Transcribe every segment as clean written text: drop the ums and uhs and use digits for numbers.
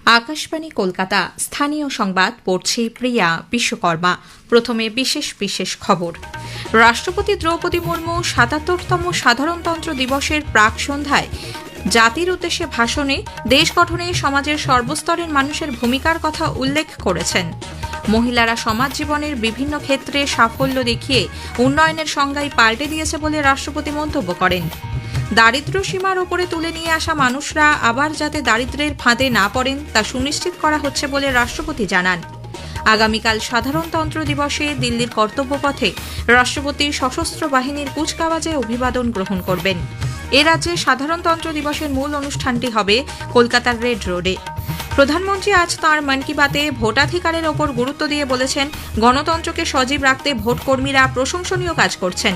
আকাশবাণী কলকাতা স্থানীয় সংবাদ পড়ছি প্রিয়া বিশ্বকর্মা। প্রথমে বিশেষ বিশেষ খবর। রাষ্ট্রপতি দ্রৌপদী মুর্মু ৭৭তম সাধারণতন্ত্র দিবসের প্রাক সন্ধ্যায় জাতির উদ্দেশ্যে ভাষণে দেশ গঠনে সমাজের সর্বস্তরের মানুষের ভূমিকার কথা উল্লেখ করেছেন। মহিলারা সমাজ জীবনের বিভিন্ন ক্ষেত্রে সাফল্য দেখিয়ে উন্নয়নের সংজ্ঞাই পাল্টে দিয়েছে বলে রাষ্ট্রপতি মন্তব্য করেন। দারিদ্র্য সীমার ওপরে তুলে নিয়ে আসা মানুষরা আবার যাতে দারিদ্র্যের ফাঁদে না পড়েন তা সুনিশ্চিত করা হচ্ছে বলে রাষ্ট্রপতি জানান। আগামীকাল সাধারণতন্ত্র দিবসে দিল্লির কর্তব্যপথে রাষ্ট্রপতি সশস্ত্র বাহিনীর কুচকাওয়াজে অভিবাদন গ্রহণ করবেন। এ রাজ্যে সাধারণতন্ত্র দিবসের মূল অনুষ্ঠানটি হবে কলকাতার রেড রোডে। প্রধানমন্ত্রী আজ তাঁর মন কি বাতে ভোটাধিকারের ওপর গুরুত্ব দিয়ে বলেছেন, গণতন্ত্রকে সজীব রাখতে ভোটকর্মীরা প্রশংসনীয় কাজ করছেন।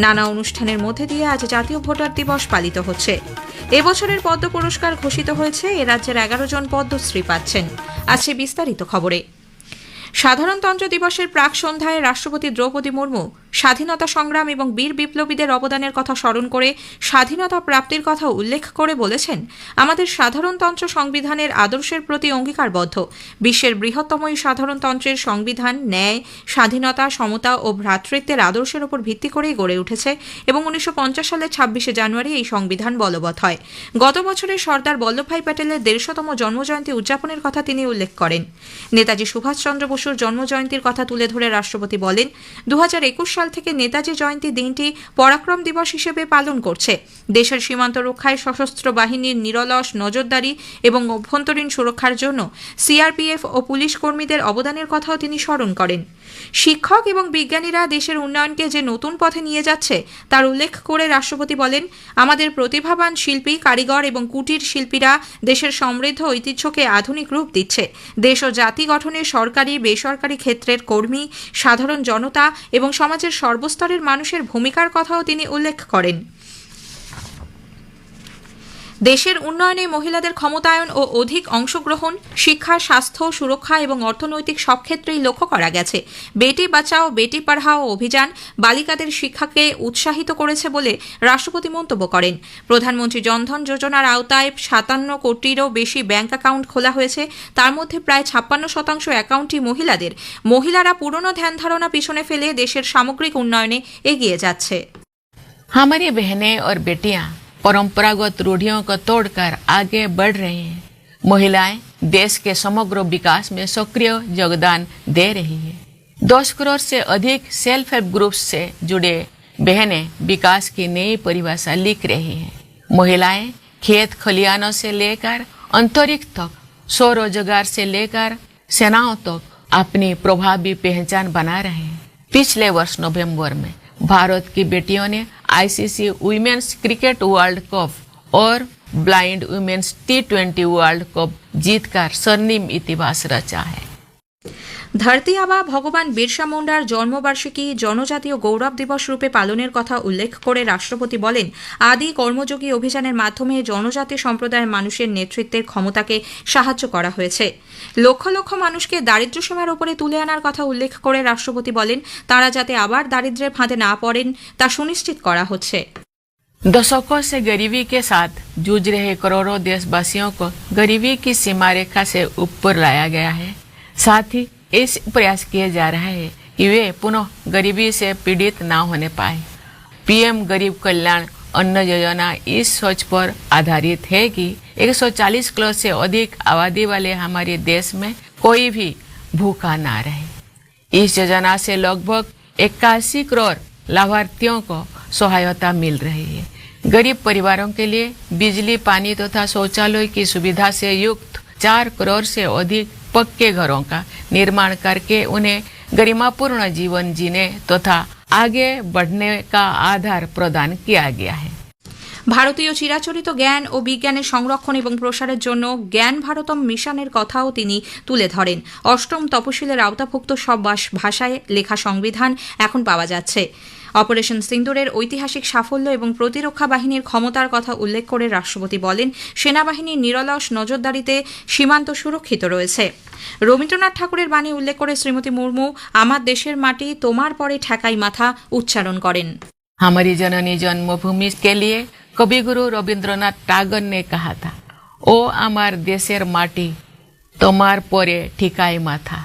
নানা অনুষ্ঠানের মধ্যে দিয়ে আজ জাতীয় ভোটার দিবস পালিত হচ্ছে। এবছরের পদ্ম পুরস্কার ঘোষিত হয়েছে। এ রাজ্যের ১১ জন পদ্মশ্রী পাচ্ছেন। আছে বিস্তারিত খবরে। সাধারণতন্ত্র দিবসের প্রাক সন্ধ্যায় রাষ্ট্রপতি দ্রৌপদী মুর্মু স্বাধীনতা সংগ্রাম এবং বীর বিপ্লবীদের অবদানের কথা স্মরণ করে স্বাধীনতা প্রাপ্তির কথা উল্লেখ করে বলেছেন, আমাদের সাধারণতন্ত্র সংবিধানের আদর্শের প্রতি অঙ্গীকারবদ্ধ। বিশ্বের বৃহত্তম এই সাধারণতন্ত্রের সংবিধান ন্যায়, স্বাধীনতা, সমতা ও ভ্রাতৃত্বের আদর্শের উপর ভিত্তি করেই গড়ে উঠেছে এবং ১৯৫০ সালের ২৬শে জানুয়ারি এই সংবিধান বলবৎ হয়। গত বছরে সর্দার বল্লভভাই প্যাটেলের ১৫০তম জন্মজয়ন্তী উদযাপনের কথা তিনি উল্লেখ করেন। নেতাজি সুভাষচন্দ্র বসুর জন্মজয়ন্তীর কথা তুলে ধরে রাষ্ট্রপতি বলেন, ২০২১ সাল থেকে নেতাজি জয়ন্তী দিনটি পরাক্রম দিবস হিসেবে পালন করছে। দেশের সীমান্ত রক্ষায় সশস্ত্র বাহিনীর নিরলস নজরদারি এবং অভ্যন্তরীণ সুরক্ষার জন্য সিআরপিএফ ও পুলিশ কর্মীদের অবদানের কথাও তিনি স্মরণ করেন। শিক্ষক এবং বিজ্ঞানীরা দেশের উন্নয়নকে যে নতুন পথে নিয়ে যাচ্ছে তার উল্লেখ করে রাষ্ট্রপতি বলেন, আমাদের প্রতিভাবান শিল্পী, কারিগর এবং কুটির শিল্পীরা দেশের সমৃদ্ধ ঐতিহ্যকে আধুনিক রূপ দিচ্ছে। দেশ ও জাতি গঠনে সরকারি, বেসরকারি ক্ষেত্রের কর্মী, সাধারণ জনতা এবং সমাজের সর্বস্তরের মানুষের ভূমিকার কথাও তিনি উল্লেখ করেন। দেশের উন্নয়নে মহিলাদের ক্ষমতায়ন ও অধিক অংশগ্রহণ শিক্ষা, স্বাস্থ্য, সুরক্ষা এবং অর্থনৈতিক সব ক্ষেত্রেই লক্ষ্য করা গেছে। বেটি বাঁচাও বেটি পড়াও অভিযান বালিকাদের শিক্ষাকে উৎসাহিত করেছে বলে রাষ্ট্রপতি মন্তব্য করেন। প্রধানমন্ত্রী জনধন যোজনার আওতায় ৫৭ কোটিরও বেশি ব্যাংক অ্যাকাউন্ট খোলা হয়েছে। তার মধ্যে প্রায় ৫৬% অ্যাকাউন্টই মহিলাদের। মহিলারা পুরনো ধ্যান ধারণা পিছনে ফেলে দেশের সামগ্রিক উন্নয়নে এগিয়ে যাচ্ছে। हमारी बहनें और बेटियां परंपरागत रूढ़ियों को तोड़कर आगे बढ़ रही हैं। महिलाएं देश के समग्र विकास में सक्रिय योगदान दे रही है। 10 करोड़ से अधिक सेल्फ हेल्प ग्रुप से जुड़े बहनें विकास की नई परिभाषा लिख रही हैं। महिलाएं खेत खलिहानों से लेकर अंतरिक्ष तक, स्वरोजगार से लेकर सेनाओं तक अपनी प्रभावी पहचान बना रहे हैं। पिछले वर्ष नवंबर में भारत की बेटियों ने ICC women's cricket world cup और blind women's T20 world cup जीतकर स्वर्णिम इतिहास रचा है। ধরতি আবা ভগবান বিরসা মুন্ডার জন্মবার্ষিকী জনজাতীয় গৌরব দিবস রূপে পালনের কথা উল্লেখ করে রাষ্ট্রপতি বলেন, আদি কর্মযোগী অভিযানের মাধ্যমে জনজাতি সম্প্রদায়ের মানুষের নেতৃত্বের ক্ষমতাকে সাহায্য করা হয়েছে। লক্ষ লক্ষ মানুষকে দারিদ্র্য সীমার উপরে তুলে আনার কথা উল্লেখ করে রাষ্ট্রপতি বলেন, তারা যাতে আবার দারিদ্র্যের ফাঁদে না পড়েন তা সুনিশ্চিত করা হচ্ছে। दशकों से गरीबी के साथ जूझ रहे करोड़ों देशवासियों को गरीबी की सीमा रेखा से ऊपर लाया गया है। साथ ही इस प्रयास किए जा रहा है कि वे पुनः गरीबी से पीड़ित ना होने पाए। पीएम गरीब कल्याण अन्न योजना इस सोच पर आधारित है कि 140 करोड़ से अधिक आबादी वाले हमारे देश में कोई भी भूखा ना रहे। इस योजना से लगभग 81 करोड़ लाभार्थियों को सहायता मिल रही है। गरीब परिवारों के लिए बिजली, पानी तथा शौचालय की सुविधा से युक्त 4 करोड़ से अधिक पक्के घरों का निर्माण करके उन्हें गरिमापूर्ण जीवन जीने तथा आगे बढ़ने का आधार प्रदान किया गया है। ভারতীয় চিরাচরিত জ্ঞান ও বিজ্ঞানের সংরক্ষণ এবং প্রসারের জন্য জ্ঞান ভারতম মিশনের কথাও তিনি তুলে ধরেন। অষ্টম তপশিলের আওতাভুক্ত সব ভাষায় লেখা সংবিধান এখন পাওয়া যাচ্ছে। অপারেশন সিন্দুরের ঐতিহাসিক সাফল্য এবং প্রতিরক্ষা বাহিনীর ক্ষমতার কথা উল্লেখ করে রাষ্ট্রপতি বলেন, সেনাবাহিনীর নিরলস নজরদারিতে সীমান্ত সুরক্ষিত রয়েছে। রবীন্দ্রনাথ ঠাকুরের বাণী উল্লেখ করে শ্রীমতী মুর্মু আমার দেশের মাটি তোমার পরে ঠেকাই মাথা উচ্চারণ করেন। हमारी जननी जन्मभूमि के लिए कवि गुरु रविंद्रनाथ टैगोर ने कहा था, ओ आमार देशेर माटी তোমাर পরে ঠিকাই মাথা।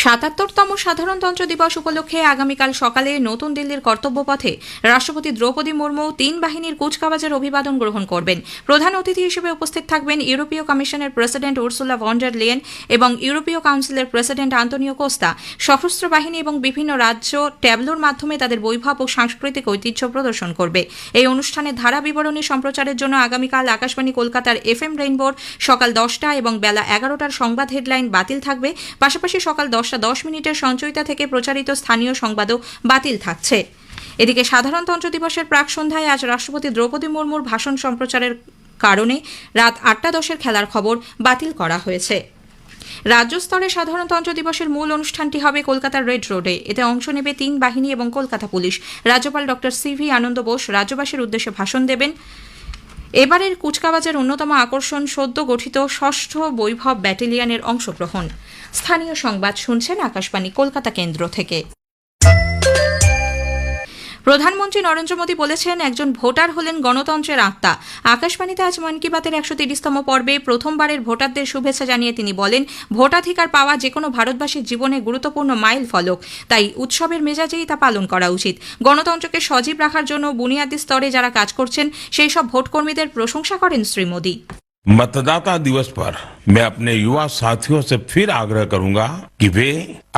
৭৭তম সাধারণতন্ত্র দিবস উপলক্ষে আগামীকাল সকালে নতুন দিল্লির কর্তব্যপথে রাষ্ট্রপতি দ্রৌপদী মুর্মু ৩ বাহিনীর কুচকাওয়াজের অভিবাদন গ্রহণ করবেন। প্রধান অতিথি হিসেবে উপস্থিত থাকবেন ইউরোপীয় কমিশনের president Ursula von der Leyen এবং ইউরোপীয় কাউন্সিলের প্রেসিডেন্ট আন্তোনিও কোস্তা। সশস্ত্র বাহিনী এবং বিভিন্ন রাজ্য ট্যাবলোর মাধ্যমে তাদের বৈভব ও সাংস্কৃতিক ঐতিহ্য প্রদর্শন করবে। এই অনুষ্ঠানের ধারা বিবরণী সম্প্রচারের জন্য আগামীকাল আকাশবাণী কলকাতার FM রেইনবোর সকাল 10টা এবং বেলা 11টার সংবাদ হেডলাইন বাতিল থাকবে। পাশাপাশি সকাল 10:10 সঞ্চয়িতা থেকে প্রচারিত স্থানীয় সংবাদও বাতিল থাকছে। এদিকে সাধারণতন্ত্র দিবসের প্রাক সন্ধ্যায় আজ রাষ্ট্রপতি দ্রৌপদী মুর্মুর ভাষণ সম্প্রচারের কারণে রাত 8:10 খেলার খবর বাতিল করা হয়েছে। রাজ্য স্তরে সাধারণতন্ত্র দিবসের মূল অনুষ্ঠানটি হবে কলকাতার রেড রোডে। এতে অংশ নেবে 3 বাহিনী এবং কলকাতা পুলিশ। রাজ্যপাল ডক্টর CV আনন্দ বোস রাজ্যবাসীর উদ্দেশ্যে ভাষণ দেবেন। এবারের কুচকাওয়াজের অন্যতম আকর্ষণ সদ্য গঠিত ৬ষ্ঠ বৈভব ব্যাটালিয়নের অংশগ্রহণ। স্থানীয় সংবাদ শুনছেন আকাশবাণী কলকাতা কেন্দ্র থেকে। প্রধানমন্ত্রী নরেন্দ্র মোদী বলেছেন, একজন ভোটার হলেন গণতন্ত্রের আত্মা। আকাশবাণীতে আজ মন কি বাতের 130তম পর্বে প্রথমবারের ভোটারদের শুভেচ্ছা জানিয়ে তিনি বলেন, ভোটাধিকার পাওয়া যে কোনো ভারতবাসীর জীবনে গুরুত্বপূর্ণ মাইল ফলক, তাই উৎসবের মেজাজেই তা পালন করা উচিত। গণতন্ত্রকে সজীব রাখার জন্য বুনিয়াদী স্তরে যারা কাজ করছেন সেই সব ভোটকর্মীদের প্রশংসা করেন শ্রী মোদী। मतदाता दिवस पर मैं अपने युवा साथियों से फिर आग्रह करूंगा कि वे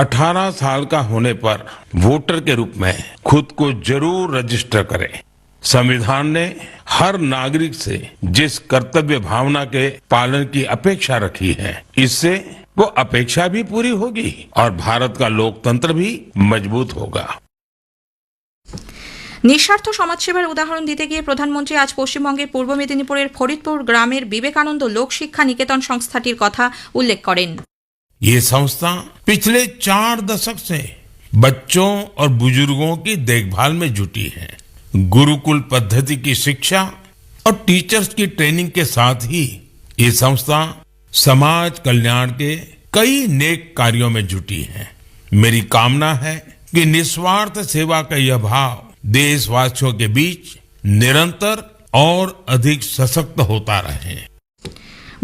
18 साल का होने पर वोटर के रूप में खुद को जरूर रजिस्टर करें। संविधान ने हर नागरिक से जिस कर्तव्य भावना के पालन की अपेक्षा रखी है, इससे वो अपेक्षा भी पूरी होगी और भारत का लोकतंत्र भी मजबूत होगा। নিঃস্বার্থ সমাজসেবার উদাহরণ দিতে গিয়ে প্রধানমন্ত্রী আজ পশ্চিমবঙ্গের পূর্ব মেদিনীপুরের ফরিদপুর গ্রামের বিবেকানন্দ লোক শিক্ষা নিকেতন সংস্থাটির কথা উল্লেখ করেন। ये संस्था पिछले 4 दशक से बच्चों और बुजुर्गों की देखभाल में जुटी है। गुरुकुल पद्धति की शिक्षा और टीचर्स की ट्रेनिंग के साथ ही ये संस्था समाज कल्याण के कई नेक कार्यों में जुटी है। मेरी कामना है कि निस्वार्थ सेवा का यह भाव देशवासियों के बीच निरंतर और अधिक सशक्त होता रहे।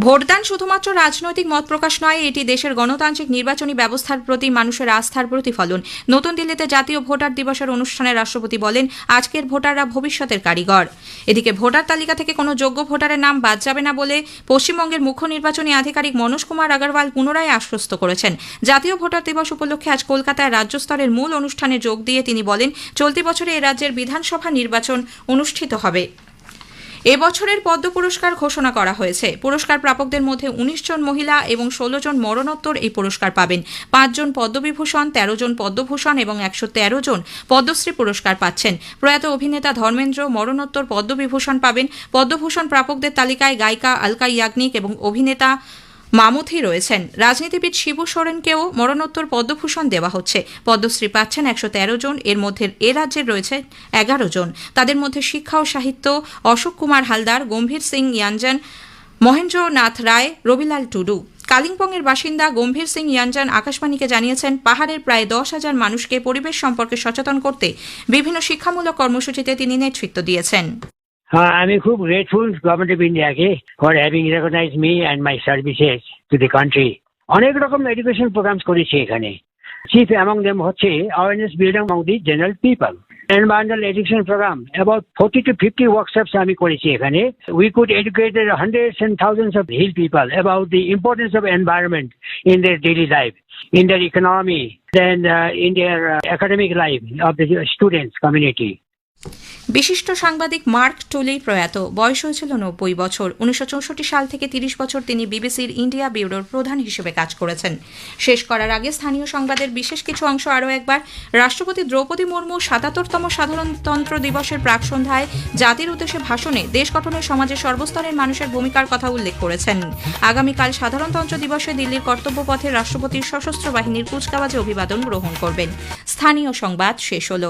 ভোটদান শুধুমাত্র রাজনৈতিক মত প্রকাশ নয়, এটি দেশের গণতান্ত্রিক নির্বাচনী ব্যবস্থার প্রতি মানুষের আস্থার প্রতিফলন। নতুন দিল্লিতে জাতীয় ভোটার দিবসের অনুষ্ঠানে রাষ্ট্রপতি বলেন, আজকের ভোটাররা ভবিষ্যতের কারিগর। এদিকে ভোটার তালিকা থেকে কোনো যোগ্য ভোটারের নাম বাদ যাবে না বলে পশ্চিমবঙ্গের মুখ্য নির্বাচনী আধিকারিক মনোজ কুমার আগরওয়াল পুনরায় আশ্বস্ত করেছেন। জাতীয় ভোটার দিবস উপলক্ষে আজ কলকাতায় রাজ্য স্তরের মূল অনুষ্ঠানে যোগ দিয়ে তিনি বলেন, চলতি বছরে এ রাজ্যের বিধানসভা নির্বাচন অনুষ্ঠিত হবে। এবছরের পদ্ম পুরস্কার ঘোষণা করা হয়েছে। পুরস্কার প্রাপকদের মধ্যে 19 জন মহিলা এবং 16 জন মরণোত্তর এই পুরস্কার পাবেন। 5 জন পদ্মবিভূষণ, 13 জন পদ্মভূষণ এবং 113 জন পদ্মশ্রী পুরস্কার পাচ্ছেন। প্রয়াত অভিনেতা ধর্মেন্দ্র মরণোত্তর পদ্মবিভূষণ পাবেন। পদ্মভূষণ প্রাপকদের তালিকায় গায়িকা আলকা ইয়াগনিক এবং অভিনেতা মামুথি রয়েছেন। রাজনীতিবিদ শিবু সোরেনকেও মরণোত্তর পদ্মভূষণ দেওয়া হচ্ছে। পদ্মশ্রী পাচ্ছেন 113 জন। এর মধ্যে এ রাজ্যের রয়েছে 11 জন। তাদের মধ্যে শিক্ষা ও সাহিত্য অশোক কুমার হালদার, গম্ভীর সিং ইয়াঞ্জন, মহেন্দ্রনাথ রায়, রবিলাল টুডু। কালিম্পংয়ের বাসিন্দা গম্ভীর সিং ইয়াঞ্জন আকাশবাণীকে জানিয়েছেন, পাহাড়ের প্রায় 10,000 মানুষকে পরিবেশ সম্পর্কে সচেতন করতে বিভিন্ন শিক্ষামূলক কর্মসূচিতে তিনি নেতৃত্ব দিয়েছেন। আমি খুব গ্রেটফুল গভর্নমেন্ট অফ ইন্ডিয়াকে for having recognise me and my services to the country. অনেক রকম এডুকেশন প্রোগ্রামস করেছি এখানে। চিফ অ্যামং দেম হচ্ছে awareness building among the general people. Environmental education programme about 40 to 50 workshops আমি করেছি এখানে। We could educate hundreds and thousands of hill people about the importance of environment in their daily life, in their economy, then in their academic life of the students community. বিশিষ্ট সাংবাদিক mark টুলি প্রয়াত। বয়স হয়েছিল 90 বছর। 1964 সাল থেকে 30 বছর তিনি বিবিসির ইন্ডিয়া ব্যুরোর প্রধান হিসেবে কাজ করেছেন। শেষ করার আগে স্থানীয় সংবাদের বিশেষ কিছু অংশ আরও একবার। রাষ্ট্রপতি দ্রৌপদী মুর্মু 77তম সাধারণতন্ত্র দিবসের প্রাক সন্ধ্যায় জাতির উদ্দেশ্যে ভাষণে দেশ গঠনে সমাজের সর্বস্তরের মানুষের ভূমিকার কথা উল্লেখ করেছেন। আগামীকাল সাধারণতন্ত্র দিবসে দিল্লির কর্তব্যপথে রাষ্ট্রপতির সশস্ত্র বাহিনীর কুচকাওয়াজে অভিবাদন গ্রহণ করবেন। স্থানীয় সংবাদ শেষ হল।